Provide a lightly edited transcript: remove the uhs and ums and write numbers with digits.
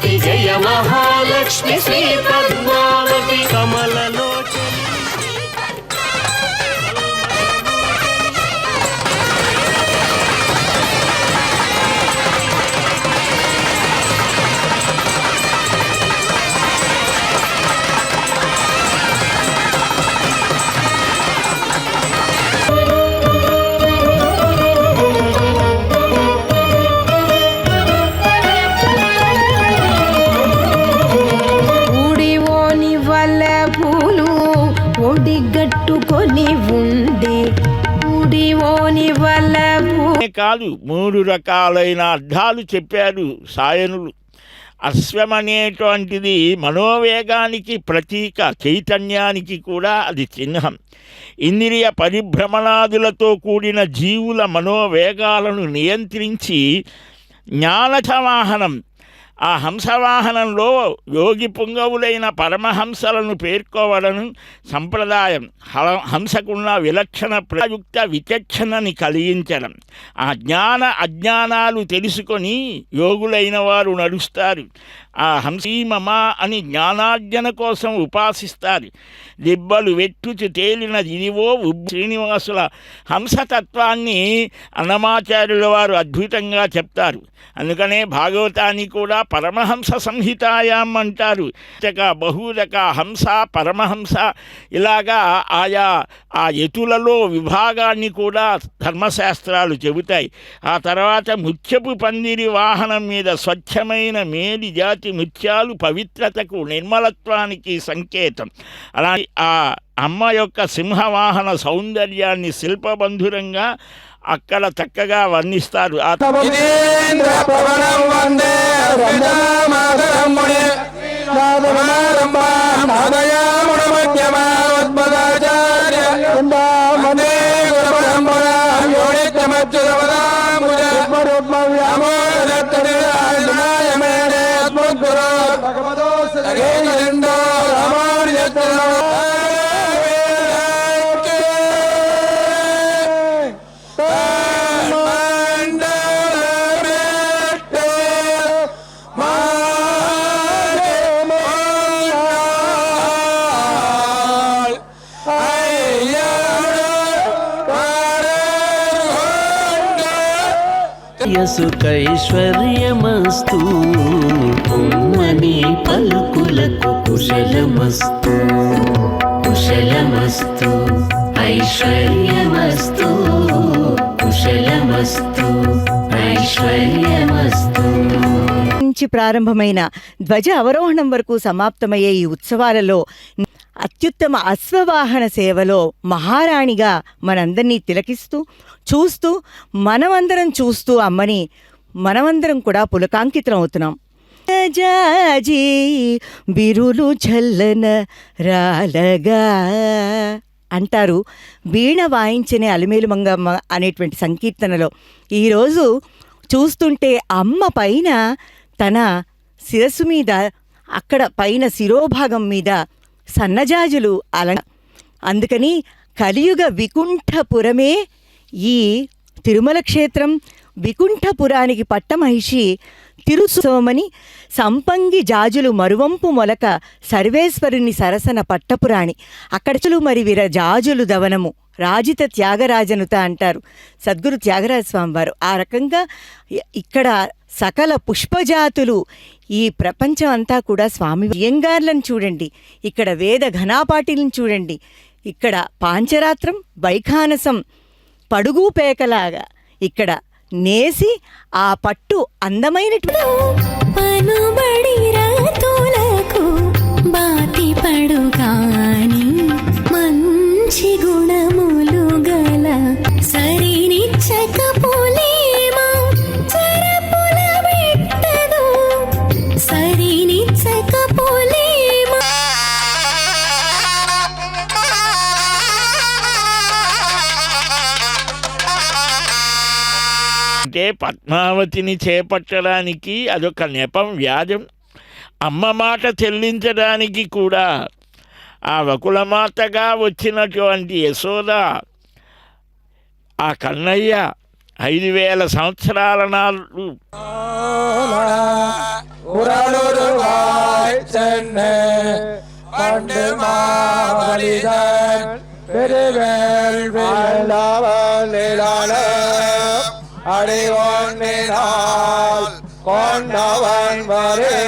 భారతి జయ మహాలక్ష్మి శ్రీ పద్మావతి కమలలో కాదు 3 రకాలైన అర్థాలు చెప్పారు సాయనులు. అశ్వమనేటువంటిది మనోవేగానికి ప్రతీక, చైతన్యానికి కూడా అది చిహ్నం. ఇంద్రియ పరిభ్రమణాదులతో కూడిన జీవుల మనోవేగాలను నియంత్రించి జ్ఞానవాహనం, ఆ హంసవాహనంలో యోగి పుంగవులైన పరమహంసలను పేర్కోవడం సంప్రదాయం. హంసకున్న విలక్షణ ప్రయుక్త విచక్షణని కలిగించడం. ఆ జ్ఞాన అజ్ఞానాలు తెలుసుకొని యోగులైన వారు నడుస్తారు. ఆ హంసీమమ అని జ్ఞానార్జన కోసం ఉపాసిస్తారు. దిబ్బలు వెట్టుచు తేలిన ఇదివో శ్రీనివాసుల హంసతత్వాన్ని అన్నమాచార్యుల వారు అద్భుతంగా చెప్తారు. అందుకనే భాగవతాన్ని కూడా పరమహంస సంహితాయాం అంటారు. బహురక హంస, పరమహంస, ఇలాగా ఆయా ఆ యతులలో విభాగాన్ని కూడా ధర్మశాస్త్రాలు చెబుతాయి. ఆ తర్వాత ముత్యపు పందిరి వాహనం మీద స్వచ్ఛమైన మేలి జాతి ముత్యాలు పవిత్రతకు, నిర్మలత్వానికి సంకేతం. అలాంటి ఆ అమ్మ యొక్క సింహవాహన సౌందర్యాన్ని శిల్పబంధురంగా అక్కడ చక్కగా వర్ణిస్తారు. సుఖైశ్వర్యమస్తు ఉమ్మని పలుకులకు కుశలమస్తు, కుశలమస్తు ఐశ్వర్యమస్తు, కుశలమస్తు ఐశ్వర్యమస్తు. నుంచి ప్రారంభమైన ధ్వజ అవరోహణం వరకు సమాప్తమయ్యే ఈ ఉత్సవాలలో అత్యుత్తమ అశ్వవాహన సేవలో మహారాణిగా మనందరినీ తిలకిస్తూ చూస్తూ మనమందరం చూస్తూ అమ్మని మనమందరం కూడా పులకాంకితం అవుతున్నాం. జాజీ బిరులు చల్లన రాలగా అంటారు వీణ వాయించనే అలిమేలు మంగమ్మ అనేటువంటి సంకీర్తనలో. ఈరోజు చూస్తుంటే అమ్మ పైన తన శిరస్సు మీద, అక్కడ పైన శిరోభాగం మీద సన్నజాజులు అందుకని కలియుగ వికుంఠపురమే ఈ తిరుమల క్షేత్రం. వికుంఠపురానికి పట్టమహిషి తిరుసోమని సంపంగి జాజులు మరువంపు మొలక సర్వేశ్వరుని సరసన పట్టపురాణి. అక్కడ మరి వీర జాజులు దవనము రాజిత త్యాగరాజనుత అంటారు సద్గురు త్యాగరాజస్వామి వారు. ఆ రకంగా ఇక్కడ సకల పుష్పజాతులు, ఈ ప్రపంచం అంతా కూడా స్వామి అయ్యంగార్లను చూడండి, ఇక్కడ వేద ఘనాపాటిలను చూడండి, ఇక్కడ పాంచరాత్రం వైఖానసం పడుగు పేకలాగా ఇక్కడ నేసి ఆ పట్టు అందమైనటువంటి బాతి పడుగాని మంచి గుణములు గల సరినిచ్చకపోలేమా చరపుల పెట్టదు సరినిచ్చకపోలేమా. అంటే పద్మావతిని చేపట్టడానికి అదొక నెపం, వ్యాజం. అమ్మ మాట చెల్లించడానికి కూడా ఆ వకులమాతగా వచ్చినటువంటి యశోద, ఆ కన్నయ్య 5000 సంవత్సరాల నాడు உரலுருவாய் சென்னை பண்டு மாவலிதன் பெருவேள் அடிவொன்னினால் கொண்டவன் வரை